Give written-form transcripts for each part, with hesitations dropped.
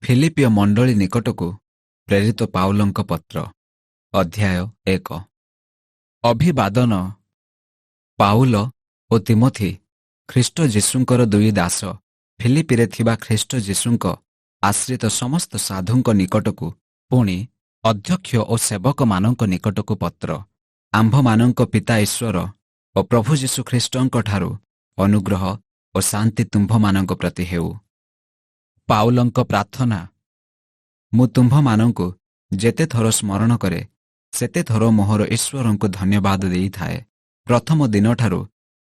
ଫିଲିପିୟ ମଣ୍ଡଳୀ ନିକଟକୁ ପ୍ରେରିତ ପାଉଲଙ୍କ ପତ୍ର ଅଧ୍ୟାୟ 1। ଅଭିବାଦନ। ପାଉଲ ଓ ତିମୋଥି, ଖ୍ରୀଷ୍ଟ ଯୀଶୁଙ୍କର ଦୁଇ ଦାସ, ଫିଲିପିରେ ଥିବା ଖ୍ରୀଷ୍ଟ ଯୀଶୁଙ୍କ ଆଶ୍ରିତ ସମସ୍ତ ସାଧୁଙ୍କ ନିକଟକୁ, ପୁଣି ଅଧ୍ୟକ୍ଷ ଓ ସେବକମାନଙ୍କ ନିକଟକୁ ପତ୍ର। ଆମ୍ଭମାନଙ୍କ ପିତା ଈଶ୍ୱର ଓ ପ୍ରଭୁ ଯୀଶୁ ଖ୍ରୀଷ୍ଟଙ୍କଠାରୁ ଅନୁଗ୍ରହ ଓ ଶାନ୍ତି ତୁମ୍ଭମାନଙ୍କ ପ୍ରତି ହେଉ। ପାଉଲଙ୍କ ପ୍ରାର୍ଥନା। ମୁଁ ତୁମ୍ଭମାନଙ୍କୁ ଯେତେ ଥର ସ୍ମରଣ କରେ, ସେତେ ଥର ମୋହର ଈଶ୍ୱରଙ୍କୁ ଧନ୍ୟବାଦ ଦେଇଥାଏ। ପ୍ରଥମ ଦିନଠାରୁ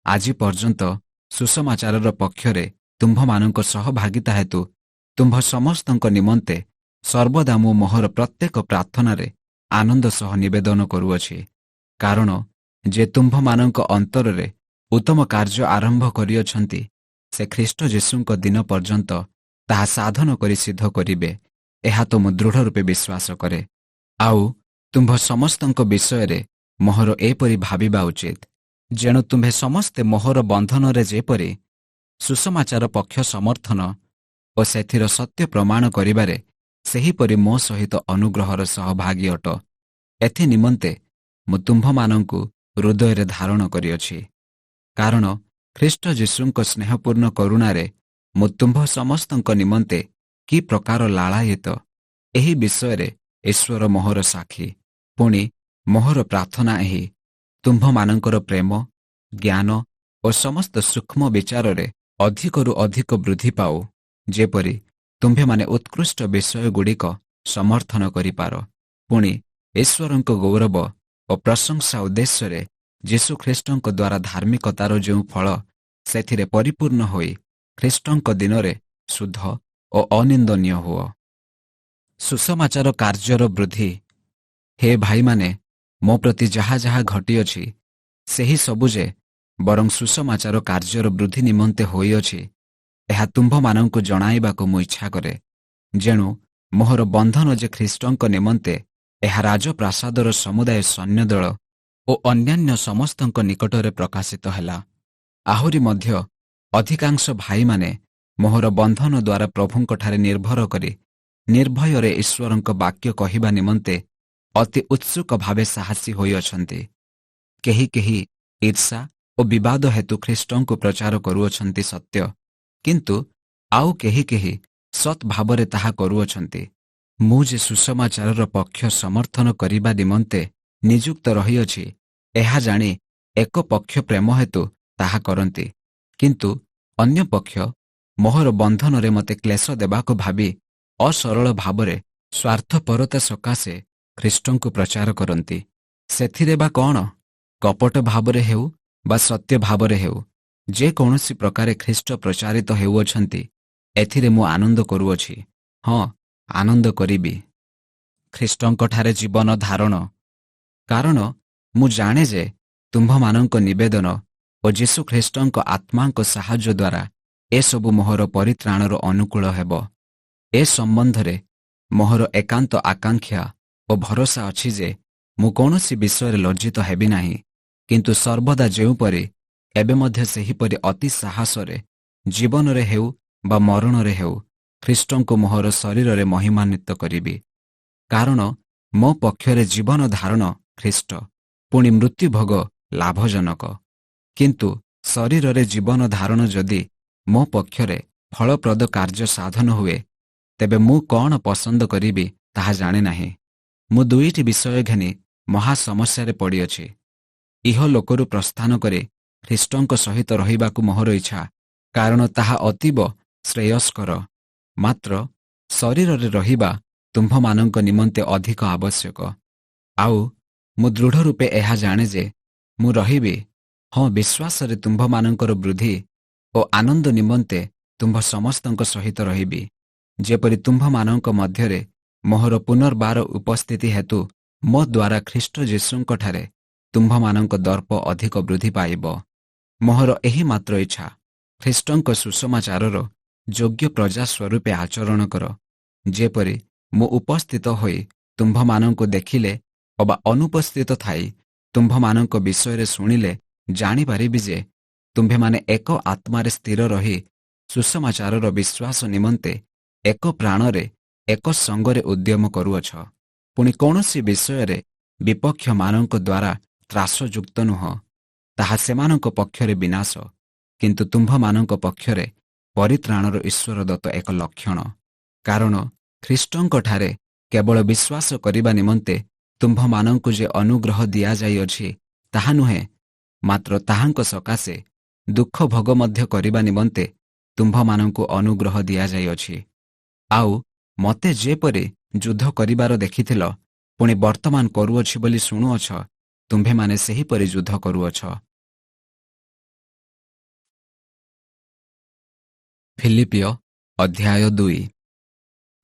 ଆଜି ପର୍ଯ୍ୟନ୍ତ ସୁସମାଚାରର ପକ୍ଷରେ ତୁମ୍ଭମାନଙ୍କ ସହଭାଗିତା ହେତୁ ତୁମ୍ଭ ସମସ୍ତଙ୍କ ନିମନ୍ତେ ସର୍ବଦା ମୁଁ ମୋହର ପ୍ରତ୍ୟେକ ପ୍ରାର୍ଥନାରେ ଆନନ୍ଦ ସହ ନିବେଦନ କରୁଅଛି। କାରଣ ଯେ ତୁମ୍ଭମାନଙ୍କ ଅନ୍ତରରେ ଉତ୍ତମ କାର୍ଯ୍ୟ ଆରମ୍ଭ କରିଅଛନ୍ତି, ସେ ଖ୍ରୀଷ୍ଟ ଯୀଶୁଙ୍କ ଦିନ ପର୍ଯ୍ୟନ୍ତ ତାହା ସାଧନ କରି ସିଦ୍ଧ କରିବେ, ଏହା ତ ମୁଁ ଦୃଢ଼ ରୂପେ ବିଶ୍ୱାସ କରେ। ଆଉ ତୁମ୍ଭ ସମସ୍ତଙ୍କ ବିଷୟରେ ମୋହର ଏପରି ଭାବିବା ଉଚିତ, ଯେଣୁ ତୁମ୍ଭେ ସମସ୍ତେ ମୋହର ବନ୍ଧନରେ ଯେପରି ସୁସମାଚାର ପକ୍ଷ ସମର୍ଥନ ଓ ସେଥିର ସତ୍ୟ ପ୍ରମାଣ କରିବାରେ ସେହିପରି ମୋ ସହିତ ଅନୁଗ୍ରହର ସହଭାଗୀ ଅଟ। ଏଥି ନିମନ୍ତେ ମୁଁ ତୁମ୍ଭମାନଙ୍କୁ ହୃଦୟରେ ଧାରଣ କରିଅଛି। କାରଣ ଖ୍ରୀଷ୍ଟ ଯୀଶୁଙ୍କ ସ୍ନେହପୂର୍ଣ୍ଣ କରୁଣାରେ ମୁଁ ତୁମ୍ଭ ସମସ୍ତଙ୍କ ନିମନ୍ତେ କି ପ୍ରକାର ଲାଳାୟିତ, ଏହି ବିଷୟରେ ଈଶ୍ୱର ମୋହର ସାକ୍ଷୀ। ପୁଣି ମୋହର ପ୍ରାର୍ଥନା ଏହି, ତୁମ୍ଭମାନଙ୍କର ପ୍ରେମ, ଜ୍ଞାନ ଓ ସମସ୍ତ ସୂକ୍ଷ୍ମ ବିଚାରରେ ଅଧିକରୁ ଅଧିକ ବୃଦ୍ଧି ପାଉ, ଯେପରି ତୁମ୍ଭେମାନେ ଉତ୍କୃଷ୍ଟ ବିଷୟଗୁଡ଼ିକ ସମର୍ଥନ କରିପାର। ପୁଣି ଈଶ୍ୱରଙ୍କ ଗୌରବ ଓ ପ୍ରଶଂସା ଉଦ୍ଦେଶ୍ୟରେ ଯୀଶୁଖ୍ରୀଷ୍ଟଙ୍କ ଦ୍ୱାରା ଧାର୍ମିକତାର ଯେଉଁ ଫଳ, ସେଥିରେ ପରିପୂର୍ଣ୍ଣ ହୋଇ ଖ୍ରୀଷ୍ଟଙ୍କ ଦିନରେ ଶୁଦ୍ଧ ଓ ଅନିନ୍ଦନୀୟ ହୁଅ। ସୁସମାଚାର କାର୍ଯ୍ୟର ବୃଦ୍ଧି। ହେ ଭାଇମାନେ, ମୋ ପ୍ରତି ଯାହା ଯାହା ଘଟିଅଛି, ସେହି ସବୁ ଯେ ବରଂ ସୁସମାଚାର କାର୍ଯ୍ୟର ବୃଦ୍ଧି ନିମନ୍ତେ ହୋଇଅଛି, ଏହା ତୁମ୍ଭମାନଙ୍କୁ ଜଣାଇବାକୁ ମୁଁ ଇଚ୍ଛା କରେ। ଯେଣୁ ମୋହର ବନ୍ଧନ ଯେ ଖ୍ରୀଷ୍ଟଙ୍କ ନିମନ୍ତେ ଏହା ରାଜପ୍ରାସାଦର ସମୁଦାୟ ସୈନ୍ୟଦଳ ଓ ଅନ୍ୟାନ୍ୟ ସମସ୍ତଙ୍କ ନିକଟରେ ପ୍ରକାଶିତ ହେଲା। ଆହୁରି ମଧ୍ୟ ଅଧିକାଂଶ ଭାଇମାନେ ମୋହର ବନ୍ଧନ ଦ୍ୱାରା ପ୍ରଭୁଙ୍କଠାରେ ନିର୍ଭର କରି ନିର୍ଭୟରେ ଈଶ୍ୱରଙ୍କ ବାକ୍ୟ କହିବା ନିମନ୍ତେ ଅତି ଉତ୍ସୁକ ଭାବେ ସାହସୀ ହୋଇଅଛନ୍ତି। କେହି କେହି ଈର୍ଷା ଓ ବିବାଦ ହେତୁ ଖ୍ରୀଷ୍ଟଙ୍କୁ ପ୍ରଚାର କରୁଅଛନ୍ତି ସତ୍ୟ, କିନ୍ତୁ ଆଉ କେହି କେହି ସତ୍ ଭାବରେ ତାହା କରୁଅଛନ୍ତି। ମୁଁ ଯେ ସୁସମାଚାରର ପକ୍ଷ ସମର୍ଥନ କରିବା ନିମନ୍ତେ ନିଯୁକ୍ତ ରହିଅଛି, ଏହା ଜାଣି ଏକ ପକ୍ଷ ପ୍ରେମ ହେତୁ ତାହା କରନ୍ତି, କିନ୍ତୁ ଅନ୍ୟ ପକ୍ଷ ମୋହର ବନ୍ଧନରେ ମୋତେ କ୍ଲେଶ ଦେବାକୁ ଭାବି ଅସରଳ ଭାବରେ ସ୍ୱାର୍ଥପରତା ସକାଶେ ଖ୍ରୀଷ୍ଟଙ୍କୁ ପ୍ରଚାର କରନ୍ତି। ସେଥିରେ ବା କ'ଣ? କପଟ ଭାବରେ ହେଉ ବା ସତ୍ୟ ଭାବରେ ହେଉ, ଯେକୌଣସି ପ୍ରକାରେ ଖ୍ରୀଷ୍ଟ ପ୍ରଚାରିତ ହେଉଅଛନ୍ତି, ଏଥିରେ ମୁଁ ଆନନ୍ଦ କରୁଅଛି। ହଁ, ଆନନ୍ଦ କରିବି। ଖ୍ରୀଷ୍ଟଙ୍କଠାରେ ଜୀବନ ଧାରଣ। କାରଣ ମୁଁ ଜାଣେ ଯେ ତୁମ୍ଭମାନଙ୍କ ନିବେଦନ ଓ ଯୀଶୁଖ୍ରୀଷ୍ଟଙ୍କ ଆତ୍ମାଙ୍କ ସାହାଯ୍ୟ ଦ୍ୱାରା ଏସବୁ ମୋହର ପରିତ୍ରାଣର ଅନୁକୂଳ ହେବ। ଏ ସମ୍ବନ୍ଧରେ ମୋହର ଏକାନ୍ତ ଆକାଂକ୍ଷା ଓ ଭରସା ଅଛି ଯେ ମୁଁ କୌଣସି ବିଷୟରେ ଲଜ୍ଜିତ ହେବି ନାହିଁ, କିନ୍ତୁ ସର୍ବଦା ଯେଉଁପରି ଏବେ ମଧ୍ୟ ସେହିପରି ଅତି ସାହସରେ ଜୀବନରେ ହେଉ ବା ମରଣରେ ହେଉ ଖ୍ରୀଷ୍ଟଙ୍କୁ ମୋହର ଶରୀରରେ ମହିମାନ୍ୱିତ କରିବି। କାରଣ ମୋ ପକ୍ଷରେ ଜୀବନ ଧାରଣ ଖ୍ରୀଷ୍ଟ, ପୁଣି ମୃତ୍ୟୁଭୋଗ ଲାଭଜନକ। କିନ୍ତୁ ଶରୀରରେ ଜୀବନ ଧାରଣ ଯଦି ମୋ ପକ୍ଷରେ ଫଳପ୍ରଦ କାର୍ଯ୍ୟ ସାଧନ ହୁଏ, ତେବେ ମୁଁ କ'ଣ ପସନ୍ଦ କରିବି ତାହା ଜାଣେ ନାହିଁ। ମୁଁ ଦୁଇଟି ବିଷୟ ଘେନି ମହା ସମସ୍ୟାରେ ପଡ଼ିଅଛି। ଇହଲୋକରୁ ପ୍ରସ୍ଥାନ କରି ଖ୍ରୀଷ୍ଟଙ୍କ ସହିତ ରହିବାକୁ ମୋହର ଇଚ୍ଛା, କାରଣ ତାହା ଅତୀବ ଶ୍ରେୟସ୍କର। ମାତ୍ର ଶରୀରରେ ରହିବା ତୁମ୍ଭମାନଙ୍କ ନିମନ୍ତେ ଅଧିକ ଆବଶ୍ୟକ। ଆଉ ମୁଁ ଦୃଢ଼ ରୂପେ ଏହା ଜାଣେ ଯେ ମୁଁ ରହିବି, ହଁ, ବିଶ୍ୱାସରେ ତୁମ୍ଭମାନଙ୍କର ବୃଦ୍ଧି ଓ ଆନନ୍ଦ ନିମନ୍ତେ ତୁମ୍ଭ ସମସ୍ତଙ୍କ ସହିତ ରହିବି, ଯେପରି ତୁମ୍ଭମାନଙ୍କ ମଧ୍ୟରେ ମୋହର ପୁନର୍ବାର ଉପସ୍ଥିତି ହେତୁ ମୋ ଦ୍ୱାରା ଖ୍ରୀଷ୍ଟ ଯୀଶୁଙ୍କଠାରେ ତୁମ୍ଭମାନଙ୍କ ଦର୍ପ ଅଧିକ ବୃଦ୍ଧି ପାଇବ। ମୋହର ଏହି ମାତ୍ର ଇଚ୍ଛା, ଖ୍ରୀଷ୍ଟଙ୍କ ସୁସମାଚାରର ଯୋଗ୍ୟ ପ୍ରଜା ସ୍ୱରୂପେ ଆଚରଣ କର, ଯେପରି ମୁଁ ଉପସ୍ଥିତ ହୋଇ ତୁମ୍ଭମାନଙ୍କୁ ଦେଖିଲେ ଅବା ଅନୁପସ୍ଥିତ ଥାଇ ତୁମ୍ଭମାନଙ୍କ ବିଷୟରେ ଶୁଣିଲେ ଜାଣିପାରିବି ଯେ ତୁମ୍ଭେମାନେ ଏକ ଆତ୍ମାରେ ସ୍ଥିର ରହି ସୁସମାଚାରର ବିଶ୍ୱାସ ନିମନ୍ତେ ଏକ ପ୍ରାଣରେ ଏକ ସଙ୍ଗରେ ଉଦ୍ୟମ କରୁଅଛ। ପୁଣି କୌଣସି ବିଷୟରେ ବିପକ୍ଷମାନଙ୍କ ଦ୍ୱାରା ତ୍ରାସଯୁକ୍ତ ନୁହଁ। ତାହା ସେମାନଙ୍କ ପକ୍ଷରେ ବିନାଶ, କିନ୍ତୁ ତୁମ୍ଭମାନଙ୍କ ପକ୍ଷରେ ପରିତ୍ରାଣର ଈଶ୍ୱରଦତ୍ତ ଏକ ଲକ୍ଷଣ। କାରଣ ଖ୍ରୀଷ୍ଟଙ୍କଠାରେ କେବଳ ବିଶ୍ୱାସ କରିବା ନିମନ୍ତେ ତୁମ୍ଭମାନଙ୍କୁ ଯେ ଅନୁଗ୍ରହ ଦିଆଯାଇଅଛି ତାହା ନୁହେଁ, ମାତ୍ର ତାହାଙ୍କ ସକାଶେ ଦୁଃଖ ଭୋଗ ମଧ୍ୟ କରିବା ନିମନ୍ତେ ତୁମ୍ଭମାନଙ୍କୁ ଅନୁଗ୍ରହ ଦିଆଯାଇଅଛି। ଆଉ ମୋତେ ଯେପରି ଯୁଦ୍ଧ କରିବାର ଦେଖିଥିଲ, ପୁଣି ବର୍ତ୍ତମାନ କରୁଅଛି ବୋଲି ଶୁଣୁଅଛ, ତୁମ୍ଭେମାନେ ସେହିପରି ଯୁଦ୍ଧ କରୁଅଛ। ଫିଲିପିୟ ଅଧ୍ୟାୟ 2।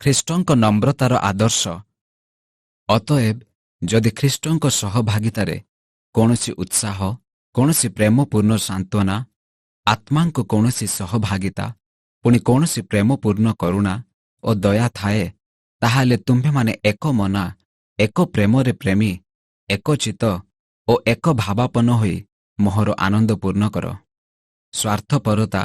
ଖ୍ରୀଷ୍ଟଙ୍କ ନମ୍ରତାର ଆଦର୍ଶ। ଅତଏବ ଯଦି ଖ୍ରୀଷ୍ଟଙ୍କ ସହଭାଗିତାରେ କୌଣସି ଉତ୍ସାହ, କୌଣସି ପ୍ରେମପୂର୍ଣ୍ଣ ସାନ୍ତ୍ୱନା, ଆତ୍ମାଙ୍କ କୌଣସି ସହଭାଗିତା, ପୁଣି କୌଣସି ପ୍ରେମପୂର୍ଣ୍ଣ କରୁଣା ଓ ଦୟା ଥାଏ, ତାହାହେଲେ ତୁମ୍ଭେମାନେ ଏକ ମନା, ଏକ ପ୍ରେମରେ ପ୍ରେମୀ, ଏକଚିତ ଓ ଏକ ଭାବାପନ୍ନ ହୋଇ ମୋହର ଆନନ୍ଦ ପୂର୍ଣ୍ଣ କର। ସ୍ୱାର୍ଥପରତା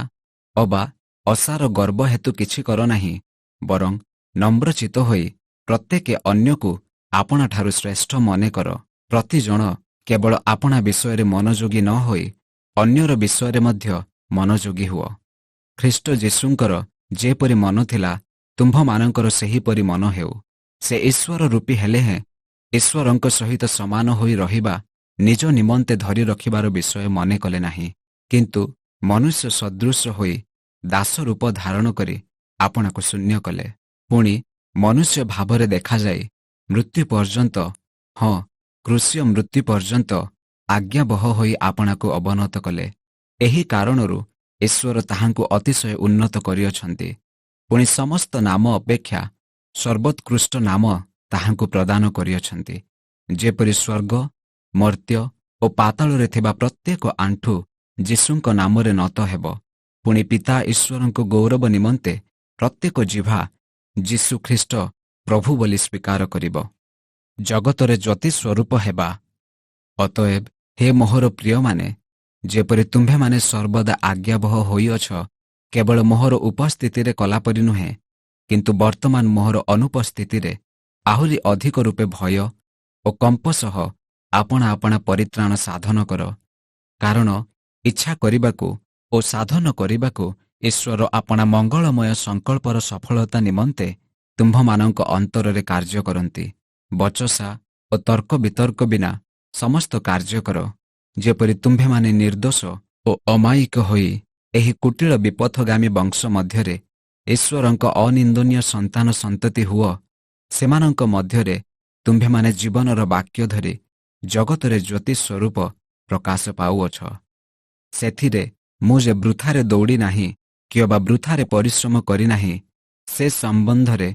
ଅବା ଅସାର ଗର୍ବ ହେତୁ କିଛି କର ନାହିଁ, ବରଂ ନମ୍ରଚିତ ହୋଇ ପ୍ରତ୍ୟେକ ଅନ୍ୟକୁ ଆପଣାଠାରୁ ଶ୍ରେଷ୍ଠ ମନେ କର। ପ୍ରତି ଜଣ କେବଳ ଆପଣା ବିଷୟରେ ମନୋଯୋଗୀ ନ ହୋଇ ଅନ୍ୟର ବିଷୟରେ ମଧ୍ୟ ମନୋଯୋଗୀ ହୁଅ। ଖ୍ରୀଷ୍ଟ ଯୀଶୁଙ୍କର ଯେପରି ମନ ଥିଲା, ତୁମ୍ଭମାନଙ୍କର ସେହିପରି ମନ ହେଉ। ସେ ଈଶ୍ୱର ରୂପୀ ହେଲେ ହେଁ ଈଶ୍ୱରଙ୍କ ସହିତ ସମାନ ହୋଇ ରହିବା ନିଜ ନିମନ୍ତେ ଧରି ରଖିବାର ବିଷୟ ମନେ କଲେ ନାହିଁ, କିନ୍ତୁ ମନୁଷ୍ୟ ସଦୃଶ ହୋଇ ଦାସ ରୂପ ଧାରଣ କରି ଆପଣାକୁ ଶୂନ୍ୟ କଲେ। ପୁଣି ମନୁଷ୍ୟ ଭାବରେ ଦେଖାଯାଇ ମୃତ୍ୟୁ ପର୍ଯ୍ୟନ୍ତ, ହଁ କ୍ରୁଶୀୟ ମୃତ୍ୟୁ ପର୍ଯ୍ୟନ୍ତ ଆଜ୍ଞାବହ ହୋଇ ଆପଣାକୁ ଅବନତ କଲେ। ଏହି କାରଣରୁ ଈଶ୍ୱର ତାହାଙ୍କୁ ଅତିଶୟ ଉନ୍ନତ କରିଅଛନ୍ତି। ପୁଣି ସମସ୍ତ ନାମ ଅପେକ୍ଷା ସର୍ବୋତ୍କୃଷ୍ଟ ନାମ ତାହାଙ୍କୁ ପ୍ରଦାନ କରିଅଛନ୍ତି, ଯେପରି ସ୍ୱର୍ଗ, ମର୍ତ୍ତ୍ୟ ଓ ପାତାଳରେ ଥିବା ପ୍ରତ୍ୟେକ ଆଣ୍ଠୁ ଯୀଶୁଙ୍କ ନାମରେ ନତ ହେବ। ପୁଣି ପିତା ଈଶ୍ୱରଙ୍କ ଗୌରବ ନିମନ୍ତେ ପ୍ରତ୍ୟେକ ଜିହ୍ବା ଯୀଶୁ ଖ୍ରୀଷ୍ଟ ପ୍ରଭୁ ବୋଲି ସ୍ୱୀକାର କରିବ। ଜଗତରେ ଜ୍ୟୋତି ସ୍ୱରୂପ ହେବା। ଅତଏବ ହେ ମୋହର ପ୍ରିୟମାନେ, ଯେପରି ତୁମ୍ଭେମାନେ ସର୍ବଦା ଆଜ୍ଞାବହ ହୋଇଅଛ, କେବଳ ମୋହର ଉପସ୍ଥିତିରେ କଲାପରି ନୁହେଁ, କିନ୍ତୁ ବର୍ତ୍ତମାନ ମୋହର ଅନୁପସ୍ଥିତିରେ ଆହୁରି ଅଧିକ ରୂପେ ଭୟ ଓ କମ୍ପ ସହ ଆପଣା ଆପଣା ପରିତ୍ରାଣ ସାଧନ କର। କାରଣ ଇଚ୍ଛା କରିବାକୁ ଓ ସାଧନ କରିବାକୁ ଈଶ୍ୱର ଆପଣା ମଙ୍ଗଳମୟ ସଂକଳ୍ପର ସଫଳତା ନିମନ୍ତେ ତୁମ୍ଭମାନଙ୍କ ଅନ୍ତରରେ କାର୍ଯ୍ୟ କରନ୍ତି। ବଚସା ଓ ତର୍କ ବିତର୍କ ବିନା ସମସ୍ତ କାର୍ଯ୍ୟ କର, ଯେପରି ତୁମ୍ଭେମାନେ ନିର୍ଦ୍ଦୋଷ ଓ ଅମାୟିକ ହୋଇ ଏହି କୁଟିଳ ବିପଥଗାମୀ ବଂଶ ମଧ୍ୟରେ ଈଶ୍ୱରଙ୍କ ଅନିନ୍ଦନୀୟ ସନ୍ତାନ ସନ୍ତତି ହୁଅ। ସେମାନଙ୍କ ମଧ୍ୟରେ ତୁମ୍ଭେମାନେ ଜୀବନର ବାକ୍ୟ ଧରି ଜଗତରେ ଜ୍ୟୋତି ସ୍ୱରୂପ ପ୍ରକାଶ ପାଉଅଛ। ସେଥିରେ ମୁଁ ଯେ ବୃଥାରେ ଦୌଡ଼ି ନାହିଁ କିମ୍ବା ବୃଥାରେ ପରିଶ୍ରମ କରିନାହିଁ, ସେ ସମ୍ବନ୍ଧରେ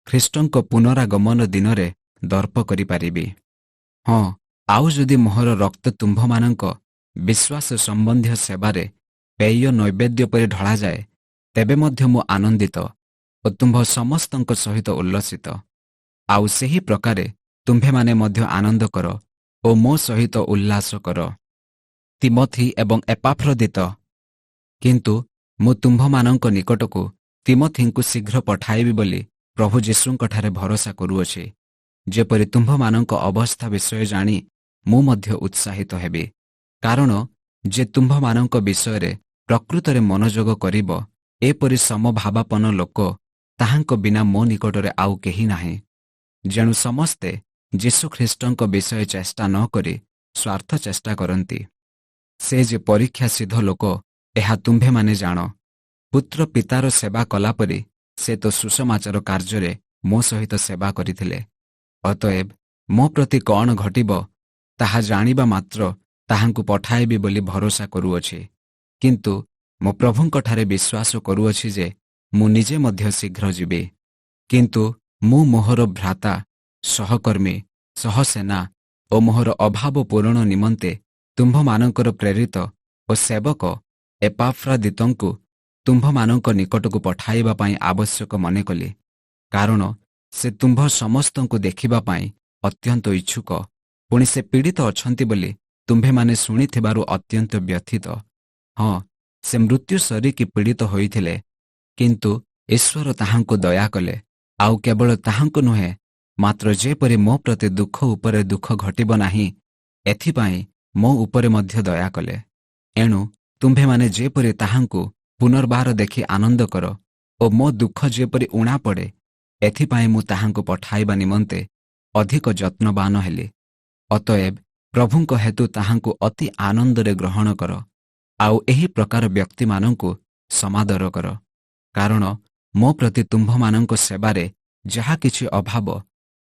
ଖ୍ରୀଷ୍ଟଙ୍କ ପୁନରାଗମନ ଦିନରେ ଦର୍ପ କରିପାରିବି। ହଁ, ଆଉ ଯଦି ମୋହର ରକ୍ତ ତୁମ୍ଭମାନଙ୍କ ବିଶ୍ୱାସ ସମ୍ବନ୍ଧୀୟ ସେବାରେ ପେୟ ନୈବେଦ୍ୟ ପରି ଢଳାଯାଏ, ତେବେ ମଧ୍ୟ ମୁଁ ଆନନ୍ଦିତ ଓ ତୁମ୍ଭ ସମସ୍ତଙ୍କ ସହିତ ଉଲ୍ଲସିତ। ଆଉ ସେହି ପ୍ରକାରେ ତୁମ୍ଭେମାନେ ମଧ୍ୟ ଆନନ୍ଦ କର ଓ ମୋ ସହିତ ଉଲ୍ଲାସ କର। ତିମୋଥି ଏବଂ ଏପାଫ୍ରୋଦିତ। କିନ୍ତୁ ମୁଁ ତୁମ୍ଭମାନଙ୍କ ନିକଟକୁ ତିମୋଥିଙ୍କୁ ଶୀଘ୍ର ପଠାଇବି ବୋଲି ପ୍ରଭୁ ଯୀଶୁଙ୍କଠାରେ ଭରସା କରୁଅଛି, ଯେପରି ତୁମ୍ଭମାନଙ୍କ ଅବସ୍ଥା ବିଷୟ ଜାଣି ମୁଁ ମଧ୍ୟ ଉତ୍ସାହିତ ହେବି। କାରଣ ଯେ ତୁମ୍ଭମାନଙ୍କ ବିଷୟରେ ପ୍ରକୃତରେ ମନୋଯୋଗ କରିବ, ଏପରି ସମଭାବାପନ୍ନ ଲୋକ ତାହାଙ୍କ ବିନା ମୋ ନିକଟରେ ଆଉ କେହି ନାହିଁ। ଯେଣୁ ସମସ୍ତେ ଯୀଶୁଖ୍ରୀଷ୍ଟଙ୍କ ବିଷୟ ଚେଷ୍ଟା ନ କରି ସ୍ୱାର୍ଥ ଚେଷ୍ଟା କରନ୍ତି। ସେ ଯେ ପରୀକ୍ଷା ସିଦ୍ଧ ଲୋକ, ଏହା ତୁମ୍ଭେମାନେ ଜାଣ। ପୁତ୍ର ପିତାର ସେବା କଲାପରି ସେ ତ ସୁସମାଚାର କାର୍ଯ୍ୟରେ ମୋ ସହିତ ସେବା କରିଥିଲେ। ଅତଏବ ମୋ ପ୍ରତି କ'ଣ ଘଟିବ, ତାହା ଜାଣିବା ମାତ୍ର ତାହାଙ୍କୁ ପଠାଇବି ବୋଲି ଭରସା କରୁଅଛି। କିନ୍ତୁ ମୁଁ ପ୍ରଭୁଙ୍କଠାରେ ବିଶ୍ୱାସ କରୁଅଛି ଯେ ମୁଁ ନିଜେ ମଧ୍ୟ ଶୀଘ୍ର ଯିବି। କିନ୍ତୁ ମୁଁ ମୋହର ଭ୍ରାତା, ସହକର୍ମୀ, ସହସେନା ଓ ମୋହର ଅଭାବ ପୂରଣ ନିମନ୍ତେ ତୁମ୍ଭମାନଙ୍କର ପ୍ରେରିତ ଓ ସେବକ ଏପାଫ୍ରୋଦିତଙ୍କୁ ତୁମ୍ଭମାନଙ୍କ ନିକଟକୁ ପଠାଇବା ପାଇଁ ଆବଶ୍ୟକ ମନେକଲି। କାରଣ ସେ ତୁମ୍ଭ ସମସ୍ତଙ୍କୁ ଦେଖିବା ପାଇଁ ଅତ୍ୟନ୍ତ ଇଚ୍ଛୁକ। ପୁଣି ସେ ପୀଡ଼ିତ ଅଛନ୍ତି ବୋଲି ତୁମ୍ଭେମାନେ ଶୁଣିଥିବାରୁ ଅତ୍ୟନ୍ତ ବ୍ୟଥିତ। ହଁ, ସେ ମୃତ୍ୟୁ ସରିକି ପୀଡ଼ିତ ହୋଇଥିଲେ, କିନ୍ତୁ ଈଶ୍ୱର ତାହାଙ୍କୁ ଦୟା କଲେ, ଆଉ କେବଳ ତାହାଙ୍କୁ ନୁହେଁ, ମାତ୍ର ଯେପରି ମୋ ପ୍ରତି ଦୁଃଖ ଉପରେ ଦୁଃଖ ଘଟିବ ନାହିଁ, ଏଥିପାଇଁ ମୋ ଉପରେ ମଧ୍ୟ ଦୟା କଲେ। ଏଣୁ ତୁମ୍ଭେମାନେ ଯେପରି ତାହାଙ୍କୁ ପୁନର୍ବାର ଦେଖି ଆନନ୍ଦ କର ଓ ମୋ ଦୁଃଖ ଯେପରି ଊଣା ପଡ଼େ, ଏଥିପାଇଁ ମୁଁ ତାହାଙ୍କୁ ପଠାଇବା ନିମନ୍ତେ ଅଧିକ ଯତ୍ନବାନ ହେଲି। ଅତଏବ ପ୍ରଭୁଙ୍କ ହେତୁ ତାହାଙ୍କୁ ଅତି ଆନନ୍ଦରେ ଗ୍ରହଣ କର, ଆଉ ଏହି ପ୍ରକାର ବ୍ୟକ୍ତିମାନଙ୍କୁ ସମାଦର କର। କାରଣ ମୋ ପ୍ରତି ତୁମ୍ଭମାନଙ୍କ ସେବାରେ ଯାହା କିଛି ଅଭାବ,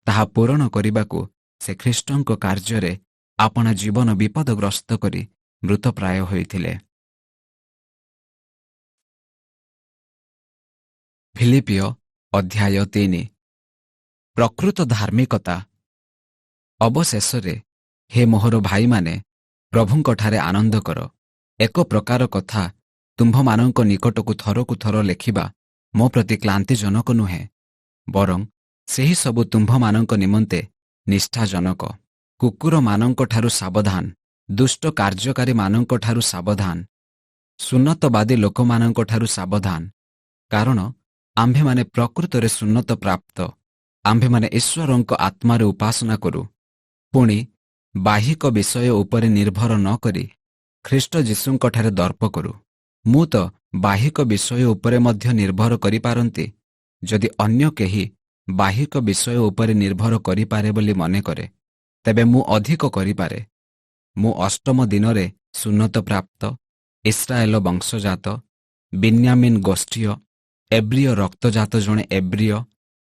ତାହା ପୂରଣ କରିବାକୁ ସେ ଖ୍ରୀଷ୍ଟଙ୍କ କାର୍ଯ୍ୟରେ ଆପଣା ଜୀବନ ବିପଦଗ୍ରସ୍ତ କରି ମୃତପ୍ରାୟ ହୋଇଥିଲେ। ଫିଲିପିଓ ଅଧ୍ୟାୟ 3। ପ୍ରକୃତ ଧାର୍ମିକତା। ଅବଶେଷରେ ହେ ମୋହର ଭାଇମାନେ, ପ୍ରଭୁଙ୍କଠାରେ ଆନନ୍ଦ କର। ଏକ ପ୍ରକାର କଥା ତୁମ୍ଭମାନଙ୍କ ନିକଟକୁ ଥରକୁ ଥର ଲେଖିବା ମୋ ପ୍ରତି କ୍ଳାନ୍ତିଜନକ ନୁହେଁ, ବରଂ ସେହି ସବୁ ତୁମ୍ଭମାନଙ୍କ ନିମନ୍ତେ ନିଷ୍ଠାଜନକ। କୁକୁରମାନଙ୍କଠାରୁ ସାବଧାନ, ଦୁଷ୍ଟ କାର୍ଯ୍ୟକାରୀମାନଙ୍କଠାରୁ ସାବଧାନ, ସୁନ୍ନତବାଦୀ ଲୋକମାନଙ୍କଠାରୁ ସାବଧାନ। କାରଣ ଆମ୍ଭେମାନେ ପ୍ରକୃତରେ ସୁନ୍ନତ ପ୍ରାପ୍ତ। ଆମ୍ଭେମାନେ ଈଶ୍ୱରଙ୍କ ଆତ୍ମାରେ ଉପାସନା କରୁ, ପୁଣି ବାହ୍ୟିକ ବିଷୟ ଉପରେ ନିର୍ଭର ନ କରି ଖ୍ରୀଷ୍ଟ ଯୀଶୁଙ୍କଠାରେ ଦର୍ପ କରୁ। ମୁଁ ତ ବାହ୍ୟିକ ବିଷୟ ଉପରେ ମଧ୍ୟ ନିର୍ଭର କରିପାରନ୍ତି, ଯଦି ଅନ୍ୟ କେହି ବାହ୍ୟିକ ବିଷୟ ଉପରେ ନିର୍ଭର କରିପାରେ ବୋଲି ମନେ କରେ, ତେବେ ମୁଁ ଅଧିକ କରିପାରେ। ମୁଁ ଅଷ୍ଟମ ଦିନରେ ସୁନ୍ନତ ପ୍ରାପ୍ତ, ଇସ୍ରାଏଲ ବଂଶଜାତ, ବିନ୍ୟାମିନ୍ ଗୋଷ୍ଠୀୟ, ଏବ୍ରିୟ ରକ୍ତଜାତ ଜଣେ ଏବ୍ରିୟ,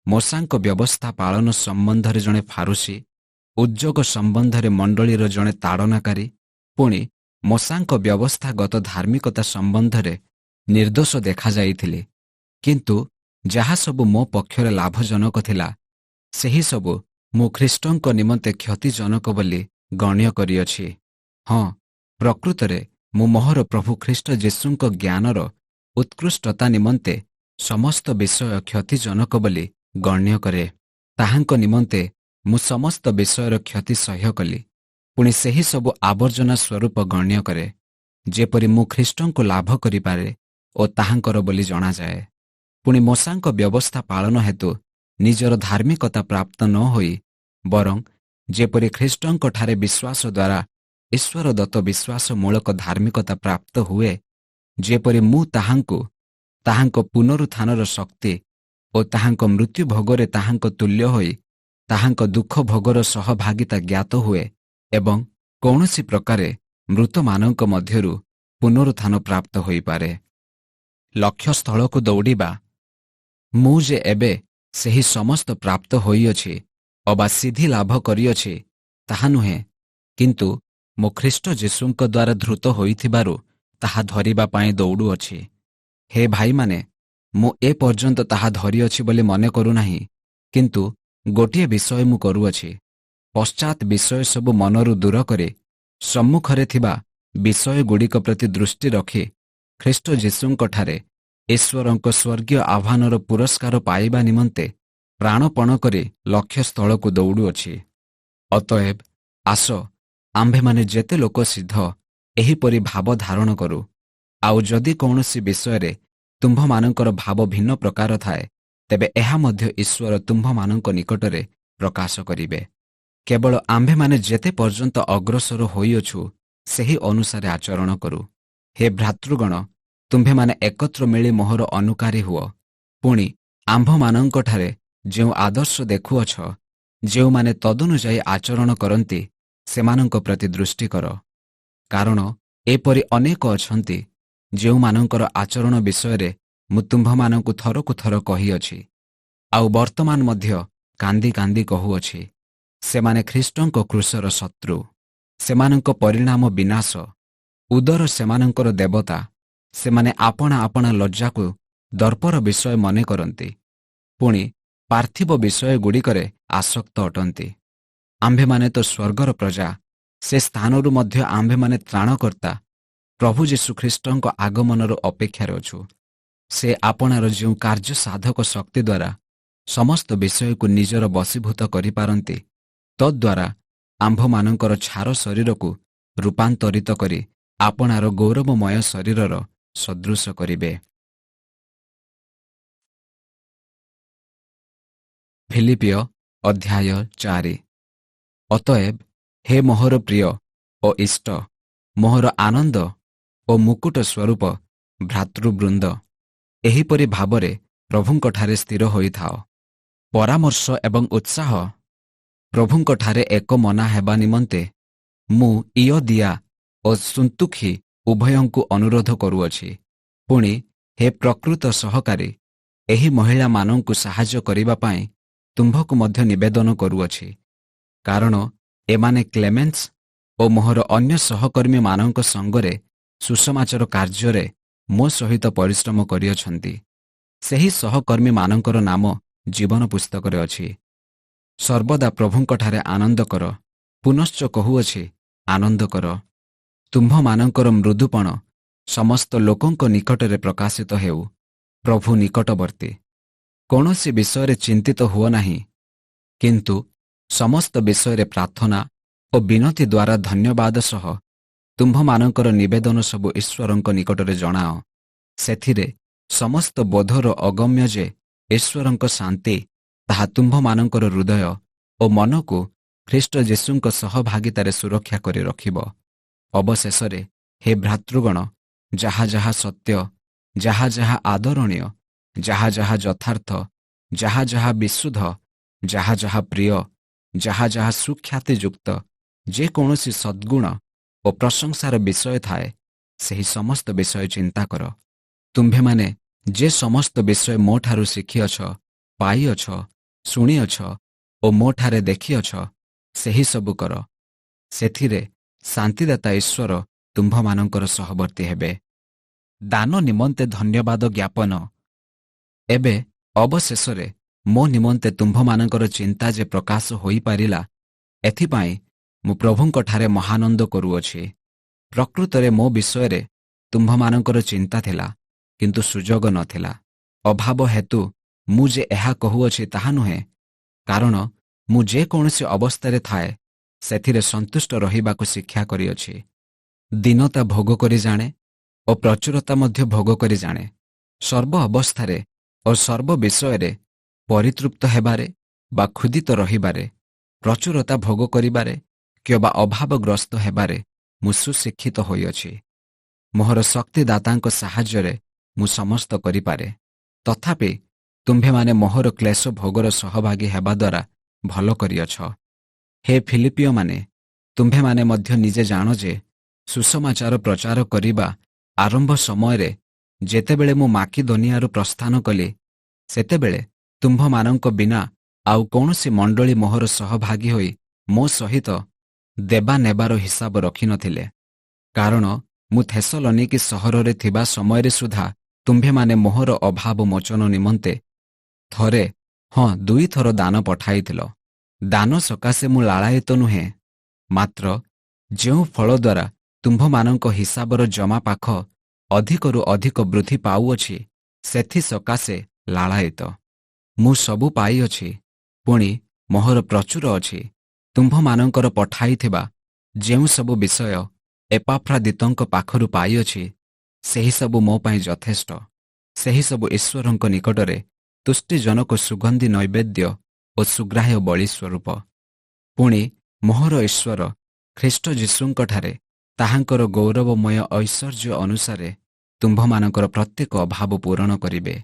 ମୋଶାଙ୍କ ବ୍ୟବସ୍ଥା ପାଳନ ସମ୍ବନ୍ଧରେ ଜଣେ ଫାରୁସୀ, ଉଦ୍ଯୋଗ ସମ୍ବନ୍ଧରେ ମଣ୍ଡଳୀର ଜଣେ ତାଡ଼ନାକାରୀ, ପୁଣି ମୋଶାଙ୍କ ବ୍ୟବସ୍ଥାଗତ ଧାର୍ମିକତା ସମ୍ବନ୍ଧରେ ନିର୍ଦ୍ଦୋଷ ଦେଖାଯାଇଥିଲି। କିନ୍ତୁ ଯାହା ସବୁ ମୋ ପକ୍ଷରେ ଲାଭଜନକ ଥିଲା, ସେହି ସବୁ ମୁଁ ଖ୍ରୀଷ୍ଟଙ୍କ ନିମନ୍ତେ କ୍ଷତିଜନକ ବୋଲି ଗଣ୍ୟ କରିଅଛି। ହଁ, ପ୍ରକୃତରେ ମୁଁ ମୋହର ପ୍ରଭୁ ଖ୍ରୀଷ୍ଟ ଯୀଶୁଙ୍କ ଜ୍ଞାନର ଉତ୍କୃଷ୍ଟତା ନିମନ୍ତେ ସମସ୍ତ ବିଷୟ କ୍ଷତିଜନକ ବୋଲି ଗଣ୍ୟ କରେ। ତାହାଙ୍କ ନିମନ୍ତେ ମୁଁ ସମସ୍ତ ବିଷୟର କ୍ଷତି ସହ୍ୟ କଲି, ପୁଣି ସେହି ସବୁ ଆବର୍ଜନା ସ୍ୱରୂପ ଗଣ୍ୟ କରେ, ଯେପରି ମୁଁ ଖ୍ରୀଷ୍ଟଙ୍କୁ ଲାଭ କରିପାରେ ଓ ତାହାଙ୍କର ବୋଲି ଜଣାଯାଏ। ପୁଣି ମୋଶାଙ୍କ ବ୍ୟବସ୍ଥା ପାଳନ ହେତୁ ନିଜର ଧାର୍ମିକତା ପ୍ରାପ୍ତ ନ ହୋଇ, ବରଂ ଯେପରି ଖ୍ରୀଷ୍ଟଙ୍କଠାରେ ବିଶ୍ୱାସ ଦ୍ୱାରା ଈଶ୍ୱରଦତ୍ତ ବିଶ୍ୱାସମୂଳକ ଧାର୍ମିକତା ପ୍ରାପ୍ତ ହୁଏ, ଯେପରି ମୁଁ ତାହାଙ୍କୁ ତାହାଙ୍କ ପୁନରୁତ୍ଥାନର ଶକ୍ତି ଓ ତାହାଙ୍କ ମୃତ୍ୟୁ ଭୋଗରେ ତାହାଙ୍କ ତୁଲ୍ୟ ହୋଇ ତାହାଙ୍କ ଦୁଃଖ ଭୋଗର ସହଭାଗିତା ଜ୍ଞାତ ହୁଏ ଏବଂ କୌଣସି ପ୍ରକାରେ ମୃତମାନଙ୍କ ମଧ୍ୟରୁ ପୁନରୁତ୍ଥାନ ପ୍ରାପ୍ତ ହୋଇପାରେ। ଲକ୍ଷ୍ୟସ୍ଥଳକୁ ଦୌଡ଼ିବା। ମୁଁ ଯେ ଏବେ ସେହି ସମସ୍ତ ପ୍ରାପ୍ତ ହୋଇଅଛି ଅବା ସିଦ୍ଧି ଲାଭ କରିଅଛି, ତାହା ନୁହେଁ, କିନ୍ତୁ ମୁଁ ଖ୍ରୀଷ୍ଟ ଯୀଶୁଙ୍କ ଦ୍ୱାରା ଧୃତ ହୋଇଥିବାରୁ ତାହା ଧରିବା ପାଇଁ ଦୌଡ଼ୁଅଛି। ହେ ଭାଇମାନେ, ମୁଁ ଏପର୍ଯ୍ୟନ୍ତ ତାହା ଧରିଅଛି ବୋଲି ମନେ କରୁନାହିଁ, କିନ୍ତୁ ଗୋଟିଏ ବିଷୟ ମୁଁ କରୁଅଛି, ପଶ୍ଚାତ୍ ବିଷୟ ସବୁ ମନରୁ ଦୂର କରି ସମ୍ମୁଖରେ ଥିବା ବିଷୟଗୁଡ଼ିକ ପ୍ରତି ଦୃଷ୍ଟି ରଖି ଖ୍ରୀଷ୍ଟ ଯୀଶୁଙ୍କଠାରେ ଈଶ୍ୱରଙ୍କ ସ୍ୱର୍ଗୀୟ ଆହ୍ୱାନର ପୁରସ୍କାର ପାଇବା ନିମନ୍ତେ ପ୍ରାଣପଣ କରି ଲକ୍ଷ୍ୟସ୍ଥଳକୁ ଦୌଡ଼ୁଅଛି। ଅତଏବ ଆସ, ଆମ୍ଭେମାନେ ଯେତେ ଲୋକ ସିଦ୍ଧ ଏହିପରି ଭାବ ଧାରଣ କରୁ। ଆଉ ଯଦି କୌଣସି ବିଷୟରେ ତୁମ୍ଭମାନଙ୍କର ଭାବ ଭିନ୍ନ ପ୍ରକାର ଥାଏ, ତେବେ ଏହା ମଧ୍ୟ ଈଶ୍ୱର ତୁମ୍ଭମାନଙ୍କ ନିକଟରେ ପ୍ରକାଶ କରିବେ। କେବଳ ଆମ୍ଭେମାନେ ଯେତେ ପର୍ଯ୍ୟନ୍ତ ଅଗ୍ରସର ହୋଇଅଛୁ, ସେହି ଅନୁସାରେ ଆଚରଣ କରୁ। ହେ ଭ୍ରାତୃଗଣ, ତୁମ୍ଭେମାନେ ଏକତ୍ର ମିଳି ମୋହର ଅନୁକାରୀ ହୁଅ। ପୁଣି ଆମ୍ଭମାନଙ୍କଠାରେ ଯେଉଁ ଆଦର୍ଶ ଦେଖୁଅଛ, ଯେଉଁମାନେ ତଦନୁଯାୟୀ ଆଚରଣ କରନ୍ତି, ସେମାନଙ୍କ ପ୍ରତି ଦୃଷ୍ଟି କର। କାରଣ ଏପରି ଅନେକ ଅଛନ୍ତି, ଯେଉଁମାନଙ୍କର ଆଚରଣ ବିଷୟରେ ମୁଁ ତୁମ୍ଭମାନଙ୍କୁ ଥରକୁ ଥର କହିଅଛି, ଆଉ ବର୍ତ୍ତମାନ ମଧ୍ୟ କାନ୍ଦି କାନ୍ଦି କହୁଅଛି। ସେମାନେ ଖ୍ରୀଷ୍ଟଙ୍କ କ୍ରୁଶର ଶତ୍ରୁ। ସେମାନଙ୍କ ପରିଣାମ ବିନାଶ। ଉଦର ସେମାନଙ୍କର ଦେବତା। ସେମାନେ ଆପଣା ଆପଣା ଲଜ୍ଜାକୁ ଦର୍ପର ବିଷୟ ମନେ କରନ୍ତି, ପୁଣି ପାର୍ଥିବ ବିଷୟଗୁଡ଼ିକରେ ଆସକ୍ତ ଅଟନ୍ତି। ଆମ୍ଭେମାନେ ତ ସ୍ୱର୍ଗର ପ୍ରଜା, ସେ ସ୍ଥାନରୁ ମଧ୍ୟ ଆମ୍ଭେମାନେ ତ୍ରାଣକର୍ତ୍ତା ପ୍ରଭୁ ଯୀଶୁଖ୍ରୀଷ୍ଟଙ୍କ ଆଗମନର ଅପେକ୍ଷାରେ ଅଛୁ। ସେ ଆପଣାର ଯେଉଁ କାର୍ଯ୍ୟ ସାଧକ ଶକ୍ତି ଦ୍ୱାରା ସମସ୍ତ ବିଷୟକୁ ନିଜର ବଶୀଭୂତ କରିପାରନ୍ତି, ତଦ୍ୱାରା ଆମ୍ଭମାନଙ୍କର ଛାର ଶରୀରକୁ ରୂପାନ୍ତରିତ କରି ଆପଣାର ଗୌରବମୟ ଶରୀରର ସଦୃଶ କରିବେ। ଫିଲିପିୟ ଅଧ୍ୟାୟ 4। ଅତଏବ ହେ ମୋହର ପ୍ରିୟ ଓ ଇଷ୍ଟ, ମୋହର ଆନନ୍ଦ ଓ ମୁକୁଟ ସ୍ୱରୂପ ଭ୍ରାତୃବୃନ୍ଦ, ଏହିପରି ଭାବରେ ପ୍ରଭୁଙ୍କଠାରେ ସ୍ଥିର ହୋଇଥାଅ। ପରାମର୍ଶ ଏବଂ ଉତ୍ସାହ ପ୍ରଭୁଙ୍କଠାରେ ଏକ ମନା ହେବା ନିମନ୍ତେ ମୁଁ ଇୟୋଦିଆ ଓ ସୁନ୍ତୁଖି ଉଭୟଙ୍କୁ ଅନୁରୋଧ କରୁଅଛି। ପୁଣି ହେ ପ୍ରକୃତ ସହକାରୀ, ଏହି ମହିଳାମାନଙ୍କୁ ସାହାଯ୍ୟ କରିବା ପାଇଁ ତୁମ୍ଭକୁ ମଧ୍ୟ ନିବେଦନ କରୁଅଛି, କାରଣ ଏମାନେ କ୍ଲେମେନ୍ସ ଓ ମୋହର ଅନ୍ୟ ସହକର୍ମୀମାନଙ୍କ ସଙ୍ଗରେ ସୁସମାଚାର କାର୍ଯ୍ୟରେ ମୋ ସହିତ ପରିଶ୍ରମ କରିଅଛନ୍ତି। ସେହି ସହକର୍ମୀମାନଙ୍କର ନାମ ଜୀବନ ପୁସ୍ତକରେ ଅଛି। ସର୍ବଦା ପ୍ରଭୁଙ୍କଠାରେ ଆନନ୍ଦ କର। ପୁନଶ୍ଚ କହୁଅଛି, ଆନନ୍ଦ କର। ତୁମ୍ଭମାନଙ୍କର ମୃଦୁପଣ ସମସ୍ତ ଲୋକଙ୍କ ନିକଟରେ ପ୍ରକାଶିତ ହେଉ। ପ୍ରଭୁ ନିକଟବର୍ତ୍ତୀ। କୌଣସି ବିଷୟରେ ଚିନ୍ତିତ ହୁଅ ନାହିଁ, କିନ୍ତୁ ସମସ୍ତ ବିଷୟରେ ପ୍ରାର୍ଥନା ଓ ବିନତି ଦ୍ୱାରା ଧନ୍ୟବାଦ ସହ ତୁମ୍ଭମାନଙ୍କର ନିବେଦନ ସବୁ ଈଶ୍ୱରଙ୍କ ନିକଟରେ ଜଣାଅ। ସେଥିରେ ସମସ୍ତ ବୋଧର ଅଗମ୍ୟ ଯେ ଈଶ୍ୱରଙ୍କ ଶାନ୍ତି ତାହା ତୁମ୍ଭମାନଙ୍କର ହୃଦୟ ଓ ମନକୁ ଖ୍ରୀଷ୍ଟ ଯୀଶୁଙ୍କ ସହଭାଗିତାରେ ସୁରକ୍ଷା କରି ରଖିବ। ଅବଶେଷରେ ହେ ଭ୍ରାତୃଗଣ, ଯାହା ଯାହା ସତ୍ୟ, ଯାହା ଯାହା ଆଦରଣୀୟ, ଯାହା ଯାହା ଯଥାର୍ଥ, ଯାହା ଯାହା ବିଶୁଦ୍ଧ, ଯାହା ଯାହା ପ୍ରିୟ, ଯାହା ଯାହା ସୁଖ୍ୟାତିଯୁକ୍ତ, ଯେକୌଣସି ସଦ୍ଗୁଣ ଓ ପ୍ରଶଂସାର ବିଷୟ ଥାଏ, ସେହି ସମସ୍ତ ବିଷୟ ଚିନ୍ତା କର। ତୁମ୍ଭେମାନେ ଯେ ସମସ୍ତ ବିଷୟ ମୋଠାରୁ ଶିଖିଅଛ, ପାଇଅଛ, ଶୁଣିଅଛ ଓ ମୋଠାରେ ଦେଖିଅଛ, ସେହି ସବୁ କର। ସେଥିରେ ଶାନ୍ତିଦାତା ଈଶ୍ୱର ତୁମ୍ଭମାନଙ୍କର ସହବର୍ତ୍ତୀ ହେବେ। ଦାନ ନିମନ୍ତେ ଧନ୍ୟବାଦ ଜ୍ଞାପନ। ଏବେ ଅବଶେଷରେ ମୋ ନିମନ୍ତେ ତୁମ୍ଭମାନଙ୍କର ଚିନ୍ତା ଯେ ପ୍ରକାଶ ହୋଇପାରିଲା, ଏଥିପାଇଁ ମୁଁ ପ୍ରଭୁଙ୍କଠାରେ ମହାନନ୍ଦ କରୁଅଛି। ପ୍ରକୃତରେ ମୋ ବିଷୟରେ ତୁମ୍ଭମାନଙ୍କର ଚିନ୍ତା ଥିଲା, କିନ୍ତୁ ସୁଯୋଗ ନଥିଲା। ଅଭାବ ହେତୁ ମୁଁ ଯେ ଏହା କହୁଅଛି ତାହା ନୁହେଁ, କାରଣ ମୁଁ ଯେକୌଣସି ଅବସ୍ଥାରେ ଥାଏ, ସେଥିରେ ସନ୍ତୁଷ୍ଟ ରହିବାକୁ ଶିକ୍ଷା କରିଅଛି। ଦୀନତା ଭୋଗ କରି ଜାଣେ ଓ ପ୍ରଚୁରତା ମଧ୍ୟ ଭୋଗ କରି ଜାଣେ। ସର୍ବ ଅବସ୍ଥାରେ ଓ ସର୍ବ ବିଷୟରେ ପରିତୃପ୍ତ ହେବାରେ ବା କ୍ଷୁଧିତ ରହିବାରେ, ପ୍ରଚୁରତା ଭୋଗ କରିବାରେ କିମ୍ବା ଅଭାବଗ୍ରସ୍ତ ହେବାରେ ମୁଁ ସୁଶିକ୍ଷିତ ହୋଇଅଛି। ମୋହର ଶକ୍ତିଦାତାଙ୍କ ସାହାଯ୍ୟରେ ମୁଁ ସମସ୍ତ କରିପାରେ। ତଥାପି ତୁମ୍ଭେମାନେ ମୋହର କ୍ଲେଶ ଭୋଗର ସହଭାଗୀ ହେବା ଦ୍ୱାରା ଭଲ କରିଅଛ। ହେ ଫିଲିପିଓମାନେ, ତୁମ୍ଭେମାନେ ମଧ୍ୟ ନିଜେ ଜାଣ ଯେ ସୁସମାଚାର ପ୍ରଚାର କରିବା ଆରମ୍ଭ ସମୟରେ ଯେତେବେଳେ ମୁଁ ମାକିଦୋନିଆରୁ ପ୍ରସ୍ଥାନ କଲି, ସେତେବେଳେ ତୁମ୍ଭମାନଙ୍କ ବିନା ଆଉ କୌଣସି ମଣ୍ଡଳୀ ମୋହର ସହଭାଗୀ ହୋଇ ମୋ ସହିତ ଦେବା ନେବାର ହିସାବ ରଖିନଥିଲେ। କାରଣ ମୁଁ ଥେସଲୋନିକି ସହରରେ ଥିବା ସମୟରେ ସୁଦ୍ଧା ତୁମ୍ଭେମାନେ ମୋହର ଅଭାବ ମୋଚନ ନିମନ୍ତେ ଥରେ, ହଁ 2 ଥର ଦାନ ପଠାଇଥିଲ। ଦାନ ସକାଶେ ମୁଁ ଲାଳାୟିତ ନୁହେଁ, ମାତ୍ର ଯେଉଁ ଫଳ ଦ୍ୱାରା ତୁମ୍ଭମାନଙ୍କ ହିସାବର ଜମା ପାଖ ଅଧିକରୁ ଅଧିକ ବୃଦ୍ଧି ପାଉଅଛି, ସେଥିସକାଶେ ଲାଳାୟିତ। ମୁଁ ସବୁ ପାଇଅଛି, ପୁଣି ମୋହର ପ୍ରଚୁର ଅଛି। ତୁମ୍ଭମାନଙ୍କର ପଠାଇଥିବା ଯେଉଁ ସବୁ ବିଷୟ ଏପାଫ୍ରାଦିତଙ୍କ ପାଖରୁ ପାଇଅଛି, ସେହିସବୁ ମୋ ପାଇଁ ଯଥେଷ୍ଟ। ସେହିସବୁ ଈଶ୍ୱରଙ୍କ ନିକଟରେ ତୁଷ୍ଟିଜନକ ସୁଗନ୍ଧି ନୈବେଦ୍ୟ ଓ ସୁଗ୍ରାହ୍ୟ ବଳି ସ୍ୱରୂପ। ପୁଣି ମୋହର ଈଶ୍ୱର ଖ୍ରୀଷ୍ଟ ଯୀଶୁଙ୍କଠାରେ ତାହାଙ୍କର ଗୌରବମୟ ଐଶ୍ୱର୍ଯ୍ୟ ଅନୁସାରେ ତୁମ୍ଭମାନଙ୍କର ପ୍ରତ୍ୟେକ ଅଭାବ ପୂରଣ କରିବେ।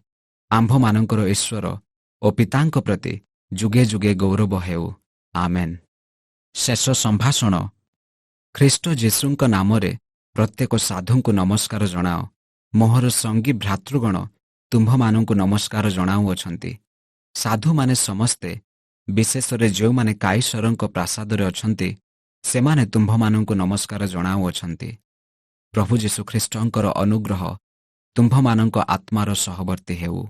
ଆମ୍ଭମାନଙ୍କର ଈଶ୍ୱର ଓ ପିତାଙ୍କ ପ୍ରତି ଯୁଗେ ଯୁଗେ ଗୌରବ ହେଉ। ଆମେନ୍। ଶେଷ ସମ୍ଭାଷଣ। ଖ୍ରୀଷ୍ଟ ଯୀଶୁଙ୍କ ନାମରେ ପ୍ରତ୍ୟେକ ସାଧୁଙ୍କୁ ନମସ୍କାର ଜଣାଅ। ମୋହର ସଙ୍ଗୀ ଭ୍ରାତୃଗଣ ତୁମ୍ଭମାନଙ୍କୁ ନମସ୍କାର ଜଣାଉଅଛନ୍ତି। ସାଧୁମାନେ ସମସ୍ତେ, ବିଶେଷରେ ଯେଉଁମାନେ କାଇସରଙ୍କ ପ୍ରାସାଦରେ ଅଛନ୍ତି, ସେମାନେ ତୁମ୍ଭମାନଙ୍କୁ ନମସ୍କାର ଜଣାଉଅଛନ୍ତି। ପ୍ରଭୁ ଯୀଶୁଖ୍ରୀଷ୍ଟଙ୍କର ଅନୁଗ୍ରହ ତୁମ୍ଭମାନଙ୍କ ଆତ୍ମାର ସହବର୍ତ୍ତୀ ହେଉ।